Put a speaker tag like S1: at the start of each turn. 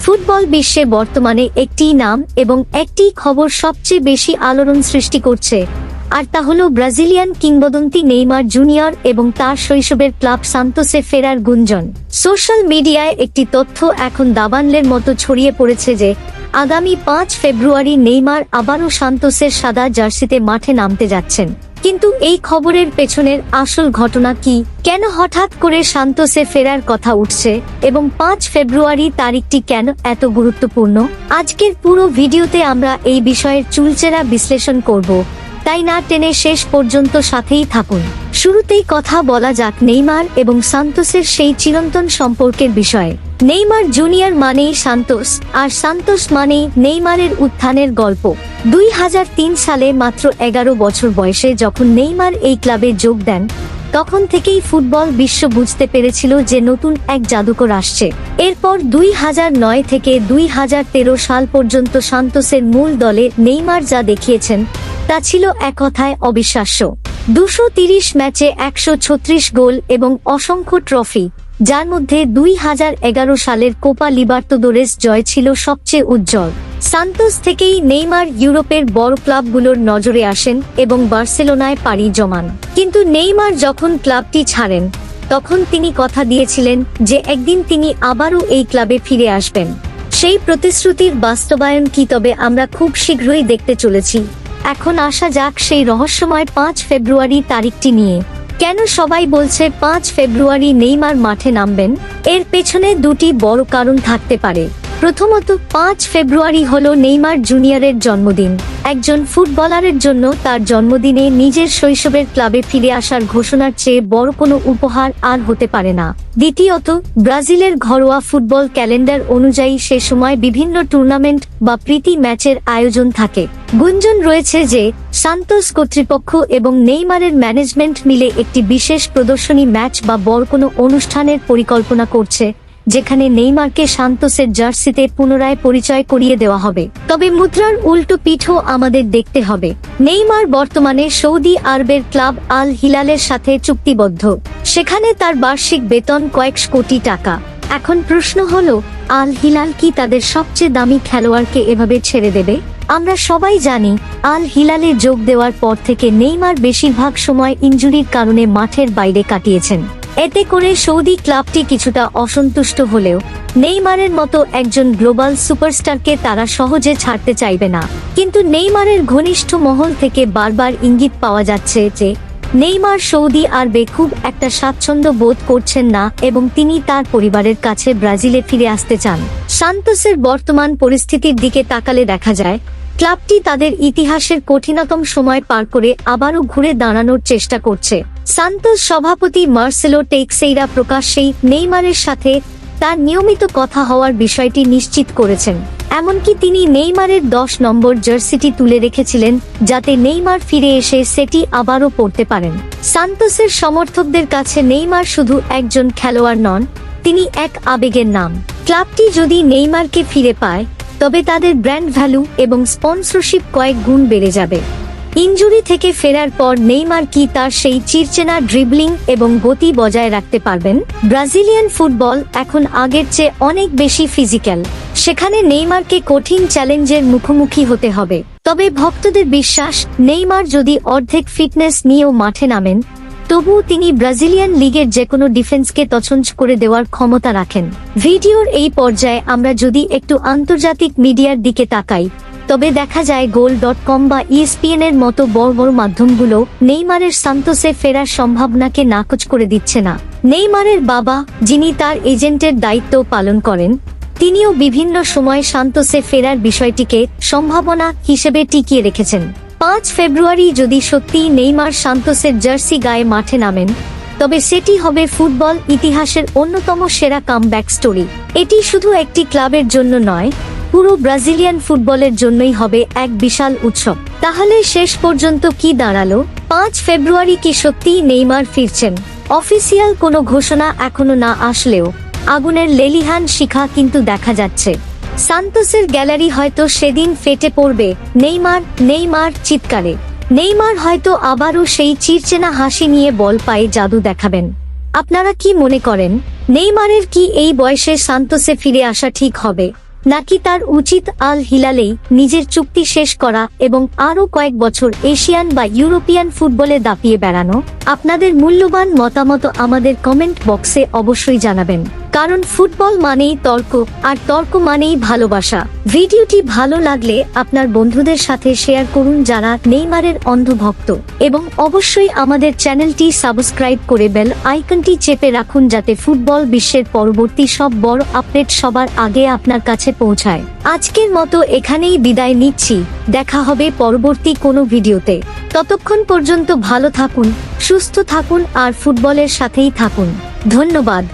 S1: Football বিশ্বে বর্তমানে একটি নাম এবং একটি খবর সবচেয়ে বেশি আলোড়ন সৃষ্টি করছে, আর তা হলো ব্রাজিলিয়ান কিংবদন্তি নেইমার জুনিয়র এবং তার শৈশবের ক্লাব সান্তোসে ফেরার গুঞ্জন। সোশ্যাল মিডিয়ায় একটি তথ্য এখন দাবানলের মতো ছড়িয়ে পড়েছে যে আগামী 5 ফেব্রুয়ারি নেইমার আবারও সান্তোসের সাদা জার্সিতে মাঠে নামতে যাচ্ছেন। কিন্তু এই খবরের পেছনের আসল ঘটনা কি? কেন হঠাৎ করে সান্তোসে ফেরার কথা উঠছে এবং 5 ফেব্রুয়ারি তারিখটি কেন এত গুরুত্বপূর্ণ? আজকের পুরো ভিডিওতে আমরা এই বিষয়ের চুলচেরা বিশ্লেষণ করব, তাই না টেনে শেষ পর্যন্ত সাথেই থাকুন। শুরুতেই কথা বলা যাক নেইমার এবং সান্তোসের সেই চিরন্তন সম্পর্কের বিষয়ে। নেইমার জুনিয়র মানেই সান্তোস, আর সান্তোস মানেই নেইমারের উত্থানের গল্প। 2003 সালে মাত্র 11 বছর বয়সে যখন নেইমার এই ক্লাবে যোগ দেন, তখন থেকেই ফুটবল বিশ্ব বুঝতে পেরেছিল যে নতুন এক জাদুকর আসছে। এরপর 2009 থেকে 2013 সাল পর্যন্ত সান্তোসের মূল দলে নেইমার যা দেখিয়েছেন তা ছিল এক কথায় অবিশ্বাস্য। 230 ম্যাচে 136 গোল এবং অসংখ্য ট্রফি, যার মধ্যে 2011 সালের কোপা লিবার্তাদোরেস জয় ছিল সবচেয়ে উজ্জ্বল। সান্তোস থেকেই নেইমার ইউরোপের বড় ক্লাবগুলোর নজরে আসেন এবং বার্সেলোনায় পাড়ি জমান। কিন্তু নেইমার যখন ক্লাবটি ছাড়েন, তখন তিনি কথা দিয়েছিলেন যে একদিন তিনি আবারও এই ক্লাবে ফিরে আসবেন। সেই প্রতিশ্রুতির বাস্তবায়ন কি তবে আমরা খুব শীঘ্রই দেখতে চলেছি। এখন আসা যাক সেই রহস্যময় 5 ফেব্রুয়ারি তারিখটি নিয়ে। কেন সবাই বলছে 5 ফেব্রুয়ারি নেইমার মাঠে নামবেন? এর পেছনে দুটি বড় কারণ থাকতে পারে। প্রথমত, 5 ফেব্রুয়ারি হলো নেইমার জুনিয়রের জন্মদিন। একজন ফুটবলারের জন্য তার জন্মদিনে নিজের শৈশবের ক্লাবে ফিরে আসার ঘোষণার চেয়ে বড় কোনো উপহার আর হতে পারে না। দ্বিতীয়ত, ব্রাজিলের ঘরোয়া ফুটবল ক্যালেন্ডার অনুযায়ী সে সময় বিভিন্ন টুর্নামেন্ট বা প্রীতি ম্যাচের আয়োজন থাকে। গুঞ্জন রয়েছে যে সান্তোস কর্তৃপক্ষ এবং নেইমারের ম্যানেজমেন্ট মিলে একটি বিশেষ প্রদর্শনী ম্যাচ বা বড় কোনো অনুষ্ঠানের পরিকল্পনা করছে, যেখানে নেইমারকে সান্তোসের জার্সিতে পুনরায় পরিচয় করিয়ে দেওয়া হবে। তবে মুদ্রার উল্টো পিঠও আমাদের দেখতে হবে। নেইমার বর্তমানে সৌদি আরবের ক্লাব আল হিলালের সাথে চুক্তিবদ্ধ। সেখানে তার বার্ষিক বেতন কয়েকশ কোটি টাকা। এখন প্রশ্ন হলো, আল হিলাল কি তাদের সবচেয়ে দামি খেলোয়াড়কে এভাবে ছেড়ে দেবে? আমরা সবাই জানি, আল হিলালে যোগ দেওয়ার পর থেকে নেইমার বেশিরভাগ সময় ইনজুরির কারণে মাঠের বাইরে কাটিয়েছেন। এতে করে সৌদি ক্লাবটি কিছুটা অসন্তুষ্ট হলেও নেইমারের মতো একজন গ্লোবাল সুপারস্টারকে তারা সহজে ছাড়তে চাইবে না। কিন্তু নেইমারের ঘনিষ্ঠ মহল থেকে বারবার ইঙ্গিত পাওয়া যাচ্ছে যে নেইমার সৌদি আরবে খুব একটা স্বাচ্ছন্দ্য বোধ করছেন না এবং তিনি তার পরিবারের কাছে ব্রাজিলে ফিরে আসতে চান। সান্তোসের বর্তমান পরিস্থিতির দিকে তাকালে দেখা যায়, ক্লাবটি তাদের ইতিহাসের কঠিনতম সময় পার করে আবারও ঘুরে দাঁড়ানোর চেষ্টা করছে। সান্তোস সভাপতি মার্সেলো টেক্সেইরা প্রকাশ্যেই নেইমারের সাথে তার নিয়মিত কথা হওয়ার বিষয়টি নিশ্চিত করেছেন। এমনকি তিনি নেইমারের 10 নম্বর জার্সিটি তুলে রেখেছিলেন, যাতে নেইমার ফিরে এসে সেটি আবারও পরতে পারেন। সান্তোসের সমর্থকদের কাছে নেইমার শুধু একজন খেলোয়াড় নন, তিনি এক আবেগের নাম। ক্লাবটি যদি নেইমারকে ফিরে পায়, তবে তাদের ব্র্যান্ড ভ্যালু এবং স্পন্সরশিপ কয়েক গুণ বেড়ে যাবে। ইনজুরি থেকে ফেরার পর নেইমার কি তার সেই চিরচেনা ড্রিবলিং এবং গতি বজায় রাখতে পারবেন? ব্রাজিলিয়ান ফুটবল এখন আগের চেয়ে অনেক বেশি ফিজিক্যাল। সেখানে নেইমারকে কঠিন চ্যালেঞ্জের মুখোমুখি হতে হবে। তবে ভক্তদের বিশ্বাস, নেইমার যদি অর্ধেক ফিটনেস নিয়েও মাঠে নামেন, তবুও তিনি ব্রাজিলিয়ান লিগের যেকোনো ডিফেন্সকে তছনছ করে দেওয়ার ক্ষমতা রাখেন। ভিডিওর এই পর্যায়ে আমরা যদি একটু আন্তর্জাতিক মিডিয়ার দিকে তাকাই, তবে দেখা যায় goal.com বা ESPN এর মতো বড় বড় মাধ্যমগুলো নেইমারের সান্তোসে ফেরার সম্ভাবনাকে নাকচ করে দিচ্ছে না। নেইমারের বাবা, যিনি তার এজেন্টের দায়িত্ব পালন করেন, তিনিও বিভিন্ন সময় সান্তোসে ফেরার বিষয়টিকে সম্ভাবনা হিসেবে টিকিয়ে রেখেছেন। 5 ফেব্রুয়ারি যদি সত্যিই নেইমার সান্তোসের জার্সি গায়ে মাঠে নামেন, তবে সেটি হবে ফুটবল ইতিহাসের অন্যতম সেরা কামব্যাক স্টোরি। এটি শুধু একটি ক্লাবের জন্য নয়, পুরো ব্রাজিলিয়ান ফুটবলের জন্যই হবে এক বিশাল উৎসব। তাহলে শেষ পর্যন্ত কি দাঁড়ালো? 5 ফেব্রুয়ারি কি সত্যিই নেইমার ফিরছেন? অফিসিয়াল কোনো ঘোষণা এখনো না আসলেও আগুনের লেলিহান শিখা কিন্তু দেখা যাচ্ছে। সান্তোসের গ্যালারি হয়তো সেদিন ফেটে পড়বে নেইমার নেইমার চিৎকারে। নেইমার হয়তো আবারও সেই চিরচেনা হাসি নিয়ে বল পায়ে জাদু দেখাবেন। আপনারা কি মনে করেন, নেইমারের কি এই বয়সে সান্তোসে ফিরে আসা ঠিক হবে? নাকি তার উচিত আল হিলালেই নিজের চুক্তি শেষ করা এবং আরও কয়েক বছর এশিয়ান বা ইউরোপিয়ান ফুটবলে দাপিয়ে বেড়ানো? আপনাদের মূল্যবান মতামত আমাদের কমেন্ট বক্সে অবশ্যই জানাবেন, কারণ ফুটবল মানেই তর্ক, আর তর্ক মানেই ভালোবাসা। ভিডিওটি ভালো লাগলে আপনার বন্ধুদের সাথে শেয়ার করুন যারা নেইমারের অন্ধভক্ত, এবং অবশ্যই আমাদের চ্যানেলটি সাবস্ক্রাইব করে বেল আইকনটি চেপে রাখুন যাতে ফুটবল বিশ্বের পরবর্তী সব বড় আপডেট সবার আগে আপনার কাছে পৌঁছায়। আজকের মতো এখানেই বিদায় নিচ্ছি, দেখা হবে পরবর্তী কোনো ভিডিওতে। ততক্ষণ পর্যন্ত ভালো থাকুন, সুস্থ থাকুন আর ফুটবলের সাথেই থাকুন। ধন্যবাদ।